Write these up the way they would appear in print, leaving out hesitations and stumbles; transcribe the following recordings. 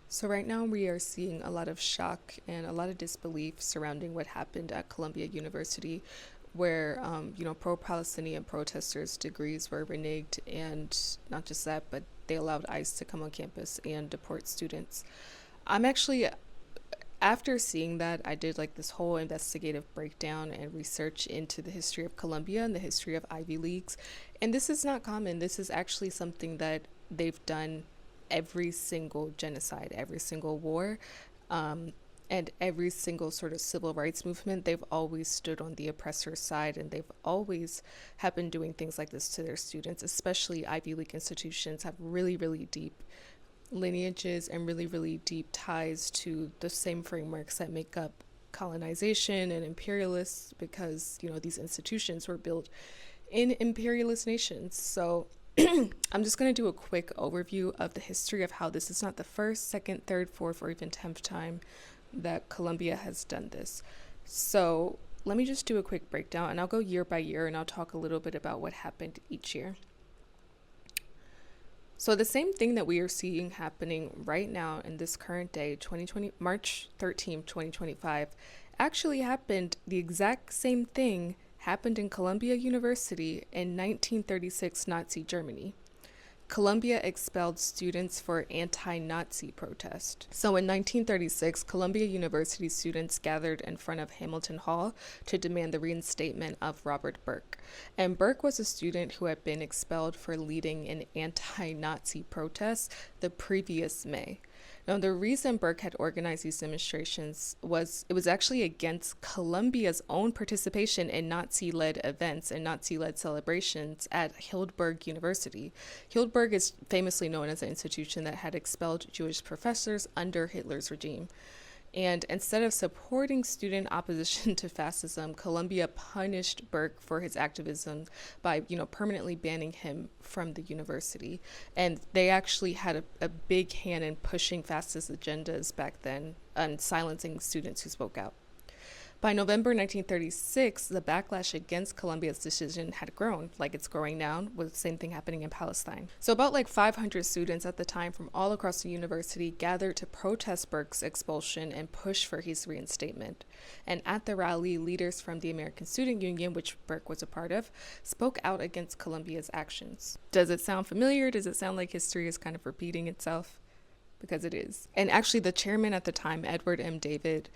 So right now we are seeing a lot of shock and a lot of disbelief surrounding what happened at Columbia University, where pro-Palestinian protesters' degrees were reneged, and not just that, but they allowed ICE to come on campus and deport students. I'm actually After seeing that, I did like this whole investigative breakdown and research into the history of Columbia and the history of Ivy Leagues. And this is not common. This is actually something that they've done every single genocide, every single war, um, and every single sort of civil rights movement. They've always stood on the oppressor's side, and they've always have been doing things like this to their students, especially Ivy League institutions have really, really deep lineages and really, really deep ties to the same frameworks that make up colonization and imperialists, because, these institutions were built in imperialist nations. So I'm just going to do a quick overview of the history of how this is not the first, second, third, fourth, or even 10th time that Columbia has done this. So let me just do a quick breakdown, and I'll go year by year, and I'll talk a little bit about what happened each year. So the same thing that we are seeing happening right now in this current day, March 13th, 2025, actually happened. The exact same thing happened in Columbia University in 1936 Nazi Germany. Columbia expelled students for anti-Nazi protest. So in 1936, Columbia University students gathered in front of Hamilton Hall to demand the reinstatement of Robert Burke. And Burke was a student who had been expelled for leading an anti-Nazi protest the previous May. Now, the reason Burke had organized these demonstrations was it was actually against Columbia's own participation in Nazi-led events and Nazi-led celebrations at Heidelberg University. Heidelberg is famously known as an institution that had expelled Jewish professors under Hitler's regime. And instead of supporting student opposition to fascism, Columbia punished Burke for his activism by, permanently banning him from the university. And they actually had a big hand in pushing fascist agendas back then and silencing students who spoke out. By November 1936, the backlash against Columbia's decision had grown, like it's growing now, with the same thing happening in Palestine. So about 500 students at the time from all across the university gathered to protest Burke's expulsion and push for his reinstatement. And at the rally, leaders from the American Student Union, which Burke was a part of, spoke out against Columbia's actions. Does it sound familiar? Does it sound like history is kind of repeating itself? Because it is. And actually, the chairman at the time, Edward M. David,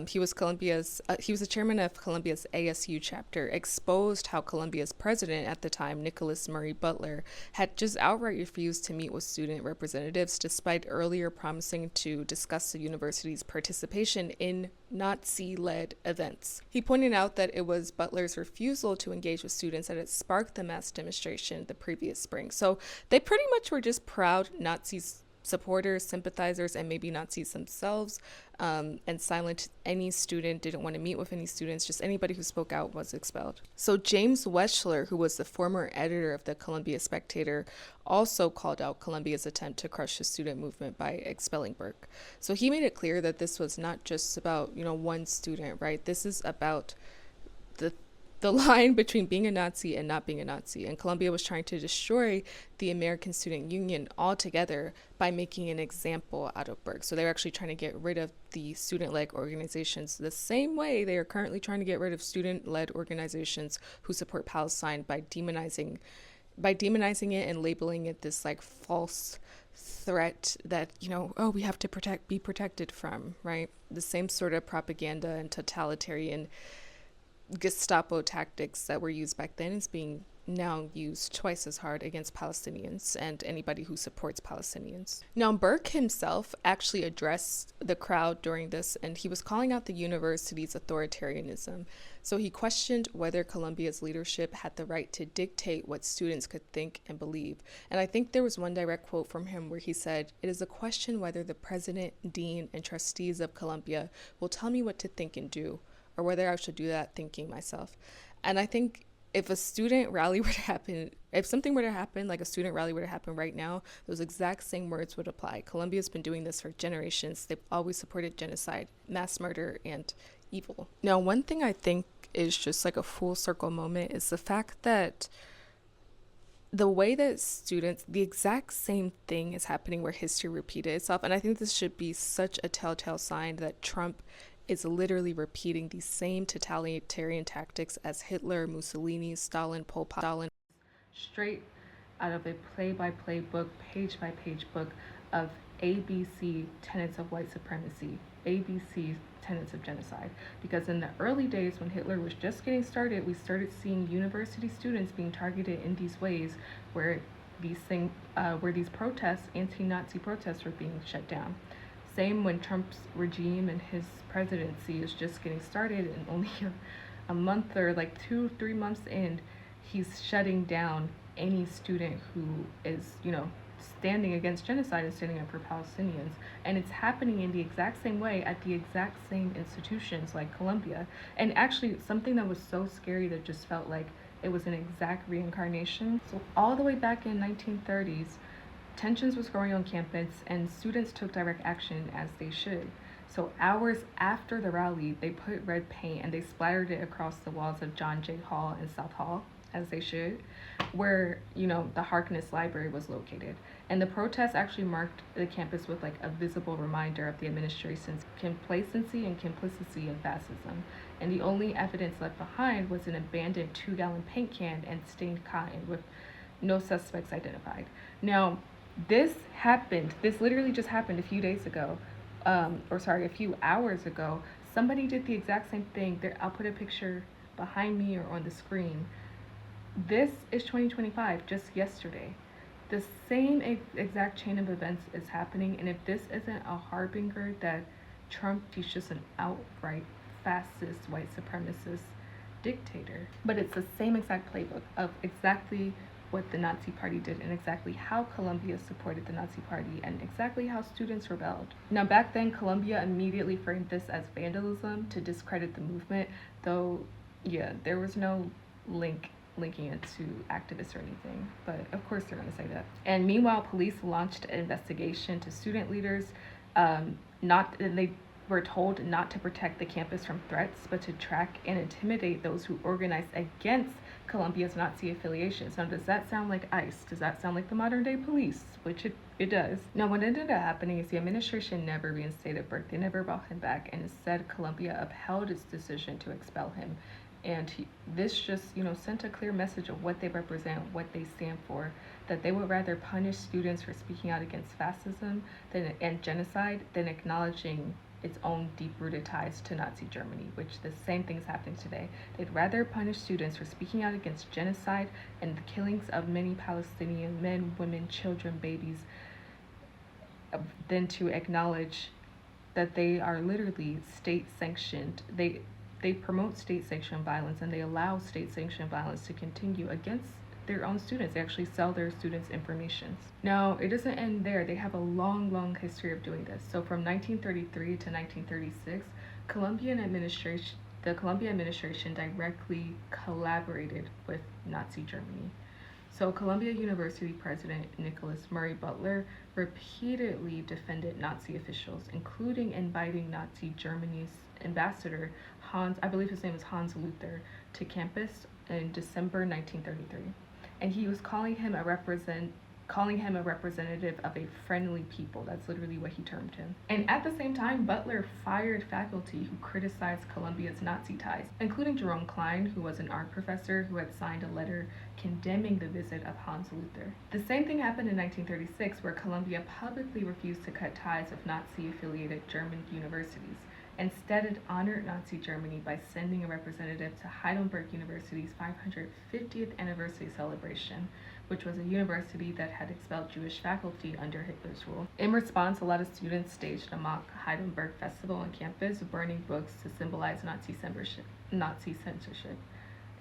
he was the chairman of Columbia's ASU chapter, exposed how Columbia's president at the time, Nicholas Murray Butler, had just outright refused to meet with student representatives despite earlier promising to discuss the university's participation in Nazi-led events. He pointed out that it was Butler's refusal to engage with students that had sparked the mass demonstration the previous spring. So they pretty much were just proud Nazis supporters, sympathizers, and maybe Nazis themselves, and silent any student, didn't want to meet with any students, just anybody who spoke out was expelled. So James Weschler, who was the former editor of the Columbia Spectator, also called out Columbia's attempt to crush the student movement by expelling Burke. So he made it clear that this was not just about, one student, right? This is about the line between being a Nazi and not being a Nazi. And Columbia was trying to destroy the American Student Union altogether by making an example out of Burke. So they were actually trying to get rid of the student-led organizations the same way they are currently trying to get rid of student-led organizations who support Palestine by demonizing it and labeling it this false threat that, we have to be protected from, right? The same sort of propaganda and totalitarian Gestapo tactics that were used back then is being now used twice as hard against Palestinians and anybody who supports Palestinians. Now, Burke himself actually addressed the crowd during this, and he was calling out the university's authoritarianism. So he questioned whether Columbia's leadership had the right to dictate what students could think and believe. And I think there was one direct quote from him where he said, "It is a question whether the president, dean, and trustees of Columbia will tell me what to think and do, or whether I should do that thinking myself." And I think if a student rally were to happen, if something were to happen, like a student rally were to happen right now, those exact same words would apply. Columbia's been doing this for generations. They've always supported genocide, mass murder, and evil. Now, one thing I think is just a full circle moment is the fact that the way that students, the exact same thing is happening where history repeated itself. And I think this should be such a telltale sign that Trump is literally repeating these same totalitarian tactics as Hitler, Mussolini, Stalin, Pol Pot, Stalin, straight out of a play-by-play book, page-by-page book of ABC tenets of white supremacy, ABC tenets of genocide. Because in the early days when Hitler was just getting started, we started seeing university students being targeted in these ways where these protests, anti-Nazi protests, were being shut down. Same when Trump's regime and his presidency is just getting started, and only a month or like 2-3 months in, he's shutting down any student who is, standing against genocide and standing up for Palestinians. And it's happening in the exact same way at the exact same institutions like Columbia. And actually, something that was so scary that just felt like it was an exact reincarnation. So all the way back in 1930s, tensions was growing on campus and students took direct action as they should. So hours after the rally, they put red paint and they splattered it across the walls of John Jay Hall and South Hall, as they should, where, the Harkness Library was located. And the protests actually marked the campus with like a visible reminder of the administration's complacency and complicity in fascism. And the only evidence left behind was an abandoned 2-gallon paint can and stained cotton with no suspects identified. Now, this literally just happened a few hours ago. Somebody did the exact same thing. I'll put a picture behind me or on the screen. This is 2025, just yesterday. The same exact chain of events is happening, and if this isn't a harbinger that Trump is just an outright fascist, white supremacist dictator. But it's the same exact playbook of exactly what the Nazi Party did and exactly how Columbia supported the Nazi Party and exactly how students rebelled. Now, back then, Columbia immediately framed this as vandalism to discredit the movement, though, there was no linking it to activists or anything, but of course they're going to say that. And meanwhile, police launched an investigation to student leaders. They were told not to protect the campus from threats, but to track and intimidate those who organized against Columbia's Nazi affiliations. Now, does that sound like ICE? Does that sound like the modern day police? Which it does. Now, what ended up happening is the administration never reinstated Burke. They never brought him back, and instead Columbia upheld its decision to expel him. And this just, sent a clear message of what they represent, what they stand for, that they would rather punish students for speaking out against fascism and genocide than acknowledging its own deep-rooted ties to Nazi Germany, which the same thing's happening today. They'd rather punish students for speaking out against genocide and the killings of many Palestinian men, women, children, babies, than to acknowledge that they are literally state-sanctioned. They promote state-sanctioned violence, and they allow state-sanctioned violence to continue against their own students. They actually sell their students' information. Now, it doesn't end there. They have a long, long history of doing this. So from 1933 to 1936, the Columbia administration directly collaborated with Nazi Germany. So Columbia University President Nicholas Murray Butler repeatedly defended Nazi officials, including inviting Nazi Germany's ambassador, I believe his name is Hans Luther, to campus in December 1933. And he was calling him a representative of a friendly people. That's literally what he termed him. And at the same time, Butler fired faculty who criticized Columbia's Nazi ties, including Jerome Klein, who was an art professor who had signed a letter condemning the visit of Hans Luther. The same thing happened in 1936, where Columbia publicly refused to cut ties with Nazi-affiliated German universities. Instead, it honored Nazi Germany by sending a representative to Heidelberg University's 550th anniversary celebration, which was a university that had expelled Jewish faculty under Hitler's rule. In response, a lot of students staged a mock Heidelberg festival on campus, burning books to symbolize Nazi censorship.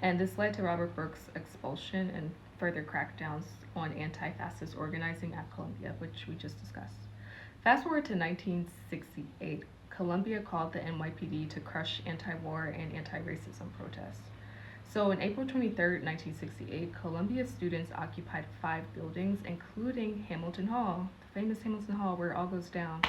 And this led to Robert Burke's expulsion and further crackdowns on anti-fascist organizing at Columbia, which we just discussed. Fast forward to 1968. Columbia called the NYPD to crush anti-war and anti-racism protests. So on April 23, 1968, Columbia students occupied 5 buildings, including Hamilton Hall, the famous Hamilton Hall where it all goes down,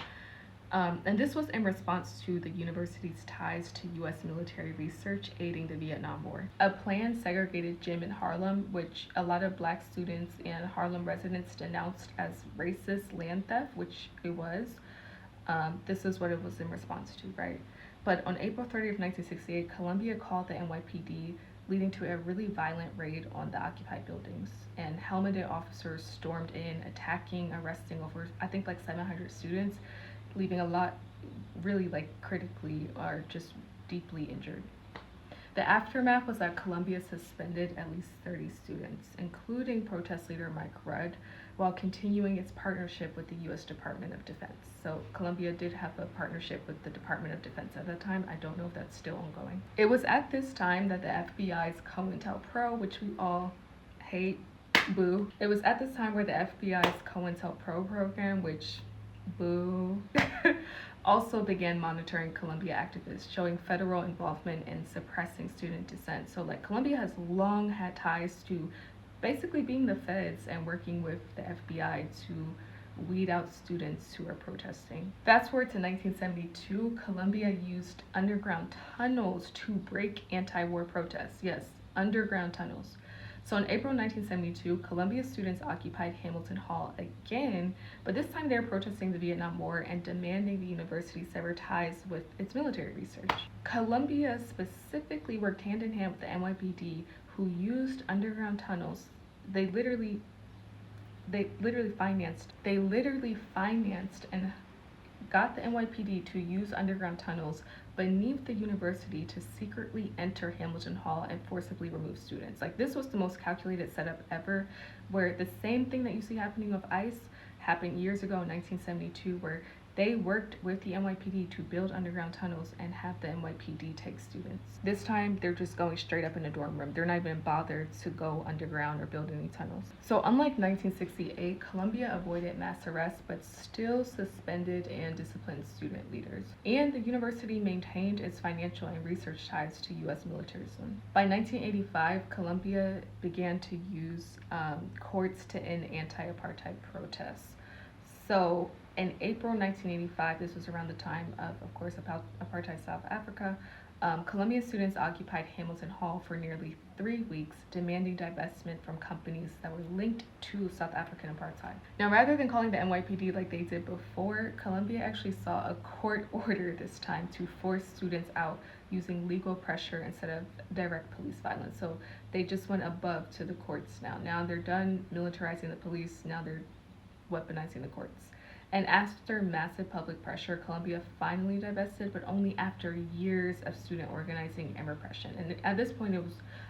And this was in response to the university's ties to U.S. military research aiding the Vietnam War. A planned segregated gym in Harlem, which a lot of black students and Harlem residents denounced as racist land theft, which it was. This is what it was in response to, right? But on April 30th, 1968, Columbia called the NYPD, leading to a really violent raid on the occupied buildings. And helmeted officers stormed in, attacking, arresting over, I think, like 700 students, leaving a lot really like critically or just deeply injured. The aftermath was that Columbia suspended at least 30 students, including protest leader Mike Rudd, while continuing its partnership with the U.S. Department of Defense. So Columbia did have a partnership with the Department of Defense at that time. I don't know if that's still ongoing. It was at this time that the FBI's COINTELPRO, which we all hate, boo. It was at this time where the FBI's COINTELPRO program, which boo, also began monitoring Columbia activists, showing federal involvement in suppressing student dissent. So like Columbia has long had ties to basically being the feds and working with the FBI to weed out students who are protesting. Fast forward to 1972, Columbia used underground tunnels to break anti-war protests. Yes, underground tunnels. So in April 1972, Columbia students occupied Hamilton Hall again, but this time they were protesting the Vietnam War and demanding the university sever ties with its military research. Columbia specifically worked hand in hand with the NYPD, who used underground tunnels. They literally financed and got the NYPD to use underground tunnels beneath the university to secretly enter Hamilton Hall and forcibly remove students. Like, this was the most calculated setup ever, where the same thing that you see happening with ICE happened years ago in 1972, where they worked with the NYPD to build underground tunnels and have the NYPD take students. This time, they're just going straight up in a dorm room. They're not even bothered to go underground or build any tunnels. So unlike 1968, Columbia avoided mass arrests, but still suspended and disciplined student leaders. And the university maintained its financial and research ties to U.S. militarism. By 1985, Columbia began to use courts to end anti-apartheid protests. So in April 1985, this was around the time of course, apartheid South Africa, Columbia students occupied Hamilton Hall for nearly 3 weeks, demanding divestment from companies that were linked to South African apartheid. Now, rather than calling the NYPD like they did before, Columbia actually saw a court order this time to force students out using legal pressure instead of direct police violence. So they just went above to the courts now. Now they're done militarizing the police, now they're weaponizing the courts. And after massive public pressure, Columbia finally divested, but only after years of student organizing and repression. And at this point,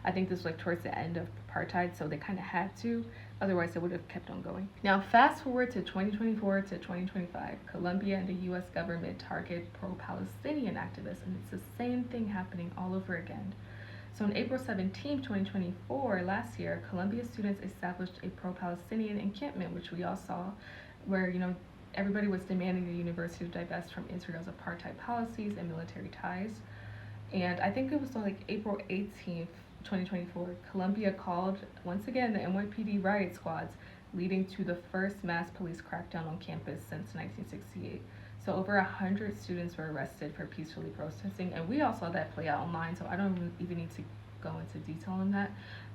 I think this was like towards the end of apartheid, so they kind of had to, otherwise it would have kept on going. Now, fast forward to 2024 to 2025, Columbia and the US government target pro-Palestinian activists, and it's the same thing happening all over again. So on April 17, 2024, last year, Columbia students established a pro-Palestinian encampment, which we all saw, where, everybody was demanding the university to divest from Israel's apartheid policies and military ties. And I think it was like April 18th, 2024, Columbia called, once again, the NYPD riot squads, leading to the first mass police crackdown on campus since 1968. So over 100 students were arrested for peacefully protesting, and we all saw that play out online, so I don't even need to go into detail on that.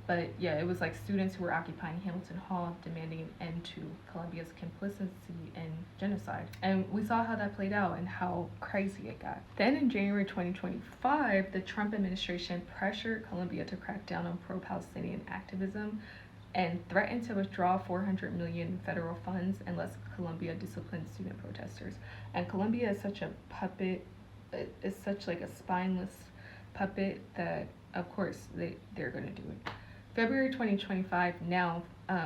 But yeah, it was like students who were occupying Hamilton Hall demanding an end to Columbia's complicity in genocide. And we saw how that played out and how crazy it got. Then in January 2025, the Trump administration pressured Columbia to crack down on pro-Palestinian activism and threatened to withdraw $400 million in federal funds unless Columbia disciplined student protesters. And Columbia is such a puppet, it's such like a spineless puppet that of course they're gonna do it. February 2025 now,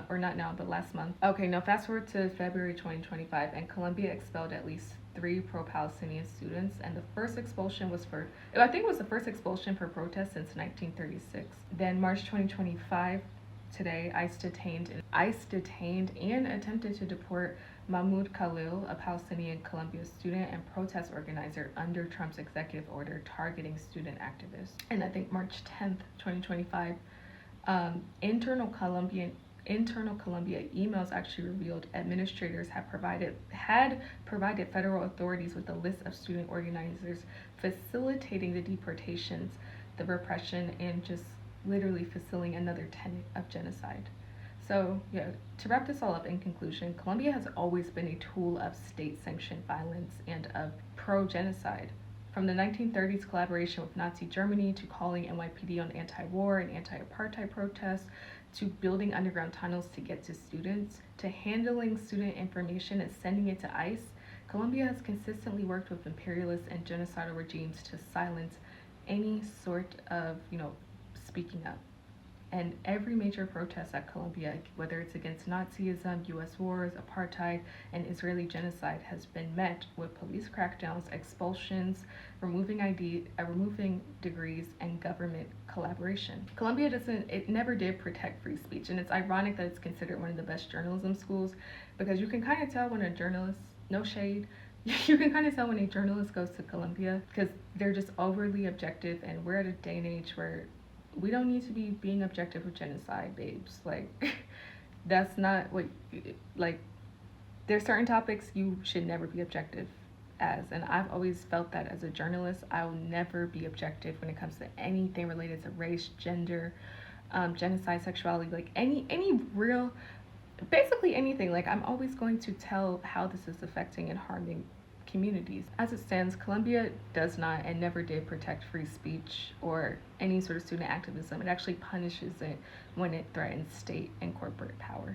or not now, but last month. Okay, now fast forward to February 2025, and Columbia expelled at least 3 pro-Palestinian students, and the first expulsion was I think it was the first expulsion for protest since 1936. Then March 2025, today, ICE detained and attempted to deport Mahmoud Khalil, a Palestinian Columbia student and protest organizer under Trump's executive order targeting student activists. And I think March 10th, 2025, internal internal Columbia emails actually revealed administrators had provided federal authorities with a list of student organizers facilitating the deportations, the repression, and just literally facilitating another tenet of genocide. So, yeah, to wrap this all up in conclusion, Colombia has always been a tool of state sanctioned violence and of pro genocide. From the 1930s collaboration with Nazi Germany to calling NYPD on anti war and anti apartheid protests, to building underground tunnels to get to students, to handling student information and sending it to ICE, Colombia has consistently worked with imperialist and genocidal regimes to silence any sort of, speaking up. And every major protest at Colombia, whether it's against Nazism, US wars, apartheid, and Israeli genocide, has been met with police crackdowns, expulsions, removing degrees, and government collaboration. Colombia never did protect free speech, and it's ironic that it's considered one of the best journalism schools, because you can kind of tell when a journalist, no shade, you can kind of tell when a journalist goes to Colombia, because they're just overly objective, and we're at a day and age where we don't need to be being objective with genocide, babes. Like, that's not what, like, there's certain topics you should never be objective as. And I've always felt that as a journalist, I will never be objective when it comes to anything related to race, gender, genocide, sexuality, like any real, basically anything. Like, I'm always going to tell how this is affecting and harming communities. As it stands, Colombia does not and never did protect free speech or any sort of student activism. It actually punishes it when it threatens state and corporate power.